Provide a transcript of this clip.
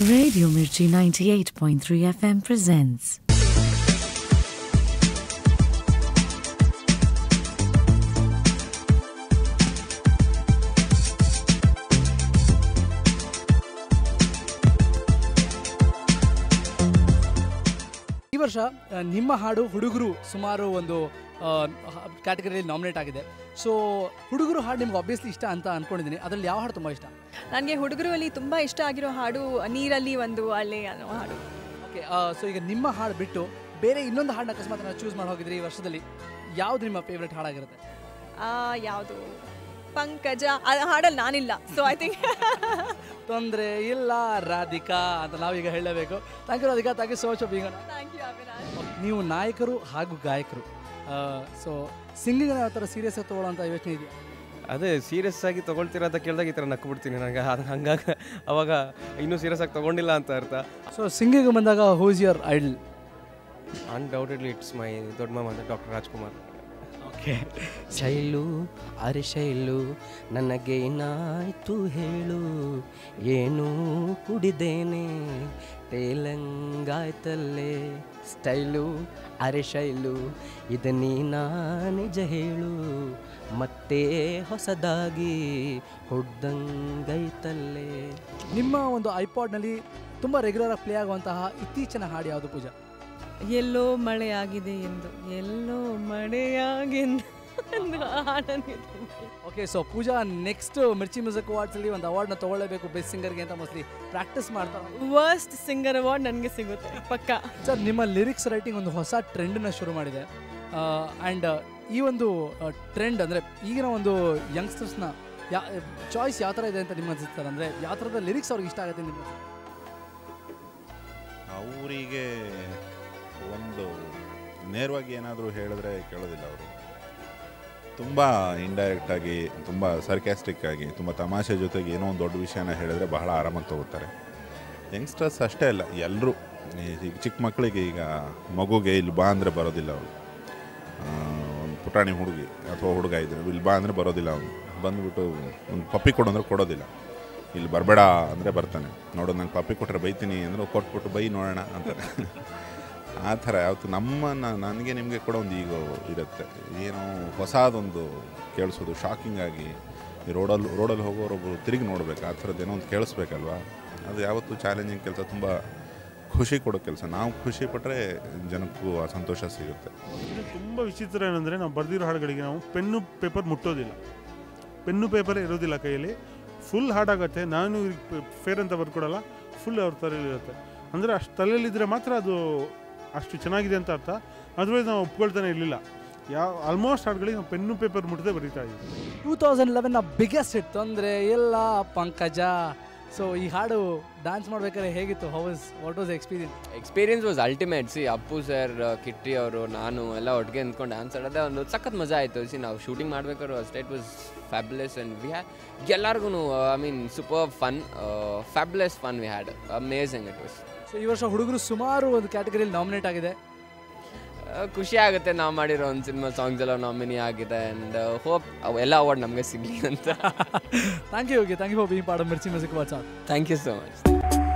Radio Mirchi 98.3 FM presents. ಈ ವರ್ಷ ನಿಮ್ಮ ಹಾಡು ಹುಡುಗರು ಸುಮಾರು ಒಂದು ಕ್ಯಾಟಗರಿಯಲ್ಲಿ ನಾಮಿನೇಟ್ ಆಗಿದೆ. ಸೊ ಹುಡುಗರು ಹಾಡು ನಿಮ್ಗೆ ಆಬ್ವಿಯಸ್ಲಿ ಇಷ್ಟ ಅಂತ ಅಂದ್ಕೊಂಡಿದ್ದೀನಿ. ಅದರಲ್ಲಿ ಯಾವ ಹಾಡು ತುಂಬ ಇಷ್ಟ? ನನಗೆ ಹುಡುಗರಲ್ಲಿ ತುಂಬ ಇಷ್ಟ ಆಗಿರೋ ಹಾಡು ನೀರಲ್ಲಿ ಒಂದು ಅಲೆ ಅನ್ನೋ ಹಾಡು. ಓಕೆ, ಸೊ ಈಗ ನಿಮ್ಮ ಹಾಡು ಬಿಟ್ಟು ಬೇರೆ ಇನ್ನೊಂದು ಹಾಡನ್ನ ಅಕಸ್ಮಾತ್ ನಾವು ಚೂಸ್ ಮಾಡಿ ಹೋಗಿದ್ರಿ ಈ ವರ್ಷದಲ್ಲಿ, ಯಾವುದು ನಿಮ್ಮ ಫೇವ್ರೆಟ್ ಹಾಡಾಗಿರುತ್ತೆ? ಯಾವುದು ಪಂಕಜ ಆ ಹಾಡಲ್ಲಿ ನಾನಿಲ್ಲ. ಸೊ ಐ ಥಿಂಕ್ ತೊಂದರೆ ಇಲ್ಲ ರಾಧಿಕಾ ಅಂತ ನಾವೀಗ ಹೇಳಲೇಬೇಕು. Thank you Radhika, thank you so much for being on. Thank you Avinash. ನೀವು ನಾಯಕರು ಹಾಗೂ ಗಾಯಕರು, ಸೊ ಸಿಂಗಿಂಗ್ ಯಾವ ಥರ ಸೀರಿಯಸ್ ಆಗಿ ತೊಗೊಳ್ಳೋಂಥ ಯೋಚನೆ ಇದೆಯಾ? ಅದೇ ಸೀರಿಯಸ್ ಆಗಿ ತೊಗೊಳ್ತೀರಾ ಅಂತ ಕೇಳಿದಾಗ ಈ ಥರ ನಕ್ಕು ಬಿಡ್ತೀನಿ ನನಗೆ. ಹಂಗಾಗಿ ಅವಾಗ ಇನ್ನೂ ಸೀರಿಯಸ್ ಆಗಿ ತೊಗೊಂಡಿಲ್ಲ ಅಂತ ಅರ್ಥ. ಸೊ ಸಿಂಗಿಂಗ್ ಬಂದಾಗ who is your idol? Undoubtedly it's my ದೊಡ್ಡ ಮಾಮ ಡಾಕ್ಟರ್ ರಾಜ್ಕುಮಾರ್. ಓಕೆ. ಶೈಲು ಅರೆ ಶೈಲು ನನಗೇನಾಯ್ತು ಹೇಳು, ಏನು ಕುಡಿದೇನೆ ತೇಲಂಗಾಯ್ತಲ್ಲೇ. ಸ್ಟೈಲು ಅರೆ ಶೈಲು ಇದು ನೀನಾ ನಿಜ ಹೇಳು, ಮತ್ತೆ ಹೊಸದಾಗಿ ಹೊಡ್ದಂಗೈತಲ್ಲೇ. ನಿಮ್ಮ ಒಂದು ಐಪಾಡ್ನಲ್ಲಿ ತುಂಬ ರೆಗ್ಯುಲರಾಗಿ ಪ್ಲೇ ಆಗುವಂತಹ ಇತ್ತೀಚಿನ ಹಾಡು ಯಾವುದು ಪೂಜಾ? ಎಲ್ಲೋ ಮಳೆಯಾಗಿದೆ ಎಂದು, ಎಲ್ಲೋ ಮಳೆಯಾಗೆಂದು ಓಕೆ, ಸೊ ಪೂಜಾ ನೆಕ್ಸ್ಟ್ ಮಿರ್ಚಿ ಮ್ಯೂಸಿಕ್ ಅವಾರ್ಡ್ಸಲ್ಲಿ ಒಂದು ಅವಾರ್ಡ್ನ ತೊಗೊಳ್ಳೇಬೇಕು ಬೆಸ್ಟ್ ಸಿಂಗರ್ಗೆ ಅಂತ ಮೋಸ್ಟ್ಲಿ ಪ್ರಾಕ್ಟೀಸ್ ಮಾಡ್ತಾರೆ. ವರ್ಸ್ಟ್ ಸಿಂಗರ್ ಅವಾರ್ಡ್ ನನಗೆ ಸಿಗುತ್ತೆ ಪಕ್ಕ. ಸರ್, ನಿಮ್ಮ ಲಿರಿಕ್ಸ್ ರೈಟಿಂಗ್ ಒಂದು ಹೊಸ ಟ್ರೆಂಡನ್ನ ಶುರು ಮಾಡಿದೆ. ಆ್ಯಂಡ್ ಈ ಒಂದು ಟ್ರೆಂಡ್ ಅಂದರೆ ಈಗಿನ ಒಂದು ಯಂಗ್ಸ್ಟರ್ಸ್ನ ಚಾಯ್ಸ್ ಯಾವ ಥರ ಇದೆ ಅಂತ ನಿಮ್ಗೆ ಅನಿಸುತ್ತಾರೆ? ಅಂದರೆ ಯಾವ ಥರದ ಲಿರಿಕ್ಸ್ ಅವ್ರಿಗೆ ಇಷ್ಟ ಆಗುತ್ತೆ ನಿಮಗೆ? ಅವರಿಗೆ ಒಂದು ನೇರವಾಗಿ ಏನಾದರೂ ಹೇಳಿದ್ರೆ ಕೇಳೋದಿಲ್ಲ. ಅವರು ತುಂಬ ಇಂಡೈರೆಕ್ಟಾಗಿ, ತುಂಬ ಸರ್ಕ್ಯಾಸ್ಟಿಕ್ ಆಗಿ, ತುಂಬ ತಮಾಷೆ ಜೊತೆಗೆ ಏನೋ ಒಂದು ದೊಡ್ಡ ವಿಷಯನ ಹೇಳಿದ್ರೆ ಬಹಳ ಆರಾಮಾಗಿ ತಗೋತಾರೆ. ಯಂಗ್ಸ್ಟರ್ಸ್ ಅಷ್ಟೇ ಅಲ್ಲ, ಎಲ್ಲರೂ. ಈಗ ಚಿಕ್ಕ ಮಕ್ಕಳಿಗೆ, ಈಗ ಮಗುಗೆ ಇಲ್ಲಿ ಬಾ ಅಂದರೆ ಬರೋದಿಲ್ಲ ಅವರು. ಒಂದು ಪುಟಾಣಿ ಹುಡುಗಿ ಅಥವಾ ಹುಡುಗ ಇದ್ದರೆ ಇಲ್ಲಿ ಬಾ ಅಂದರೆ ಬರೋದಿಲ್ಲ. ಅವನು ಬಂದುಬಿಟ್ಟು ಒಂದು ಪಪ್ಪಿ ಕೊಡು ಅಂದರೆ ಕೊಡೋದಿಲ್ಲ. ಇಲ್ಲಿ ಬರಬೇಡ ಅಂದರೆ ಬರ್ತಾನೆ. ನೋಡೋದು ನಂಗೆ ಪಪ್ಪಿ ಕೊಟ್ಟರೆ ಬೈತೀನಿ ಅಂದರೆ ಕೊಟ್ಬಿಟ್ಟು ಬೈ ನೋಡೋಣ ಅಂತಾರೆ. ಆ ಥರ ಯಾವತ್ತು ನನಗೆ ನಿಮಗೆ ಕೂಡ ಒಂದು ಈಗೋ ಇರುತ್ತೆ. ಏನೋ ಹೊಸದೊಂದು ಕೇಳಿಸೋದು, ಶಾಕಿಂಗ್ ಆಗಿ ಈ ರೋಡಲ್ಲಿ ಹೋಗೋರೊಬ್ಬರು ತಿರುಗಿ ನೋಡ್ಬೇಕು, ಆ ಥರದ್ದು ಏನೋ ಒಂದು ಕೇಳಿಸ್ಬೇಕಲ್ವ. ಅದು ಯಾವತ್ತೂ ಚಾಲೆಂಜಿಂಗ್ ಕೆಲಸ, ತುಂಬ ಖುಷಿ ಕೊಡೋ ಕೆಲಸ. ನಾವು ಖುಷಿ ಪಟ್ಟರೆ ಜನಕ್ಕೂ ಆ ಸಂತೋಷ ಸಿಗುತ್ತೆ. ತುಂಬ ವಿಚಿತ್ರ ಏನಂದರೆ, ನಾವು ಬರೆದಿರೋ ಹಾಡುಗಳಿಗೆ ನಾವು ಪೆನ್ನು ಪೇಪರ್ ಮುಟ್ಟೋದಿಲ್ಲ, ಪೆನ್ನು ಪೇಪರ್ ಇರೋದಿಲ್ಲ ಕೈಯಲ್ಲಿ. ಫುಲ್ ಹಾಡಾಗತ್ತೆ. ನಾನು ಫೇರ್ ಅಂತ ಬರ್ಕೊಡಲ್ಲ, ಫುಲ್ ಅವ್ರ ತಲೆಯಲ್ಲಿರುತ್ತೆ. ಅಂದರೆ ಅಷ್ಟು ತಲೆಯಲ್ಲಿದ್ದರೆ ಮಾತ್ರ ಅದು ಅಷ್ಟು ಚೆನ್ನಾಗಿದೆ ಅಂತ ಅರ್ಥ. ಅದರವೈಸ್ ನಾವು ಒಪ್ಕೊಳ್ತಾನೆ ಇರಲಿಲ್ಲ. ಆಲ್ಮೋಸ್ಟ್ ಹಾಡುಗಳಿಗೆ ನಾವು ಪೆನ್ನು ಪೇಪರ್ ಮುಟ್ಟದೆ ಬರೀತಾ ಇದ್ದೀವಿ. 2011ನ ಬಿಗ್ಗೆಸ್ಟ್ ಹಿಟ್ ತೊಂದರೆ ಎಲ್ಲ ಪಂಕಜ. ಸೊ ಈ ಹಾಡು ಡ್ಯಾನ್ಸ್ ಮಾಡ್ಬೇಕಾದ್ರೆ ಹೇಗಿತ್ತು? What was experience was ultimate. See Appu sir, Kitty ಅವರು, ನಾನು ಎಲ್ಲ ಒಟ್ಟಿಗೆ ನಿಂತ್ಕೊಂಡು ಡ್ಯಾನ್ಸ್ ಆಡೋದೇ ಒಂದು ಸಖತ್ ಮಜಾ ಆಯಿತು. ಸಿ ನಾವು ಶೂಟಿಂಗ್ ಮಾಡಬೇಕಾದ್ರು ಅಷ್ಟೇ it was fabulous. And we had ಎಲ್ಲರಿಗೂ I mean super fun, fabulous fun we had. Amazing it was. So ಈ ವರ್ಷ ಹುಡುಗರು ಸುಮಾರು ಒಂದು ಕ್ಯಾಟಗರಿಯಲ್ಲಿ ನಾಮಿನೇಟ್ ಆಗಿದೆ. ಖುಷಿ ಆಗುತ್ತೆ ನಾವು ಮಾಡಿರೋ ಒಂದು ಸಿನಿಮಾ ಸಾಂಗ್ಸ್ ಎಲ್ಲ ನಾಮಿನಿ ಆಗಿದೆ. ಆ್ಯಂಡ್ ಹೋಪ್ ಎಲ್ಲ ಅವಾರ್ಡ್ ನಮಗೆ ಸಿಗಲಿ ಅಂತ. Thank you for being part of Mirchi music awards. Thank you so much.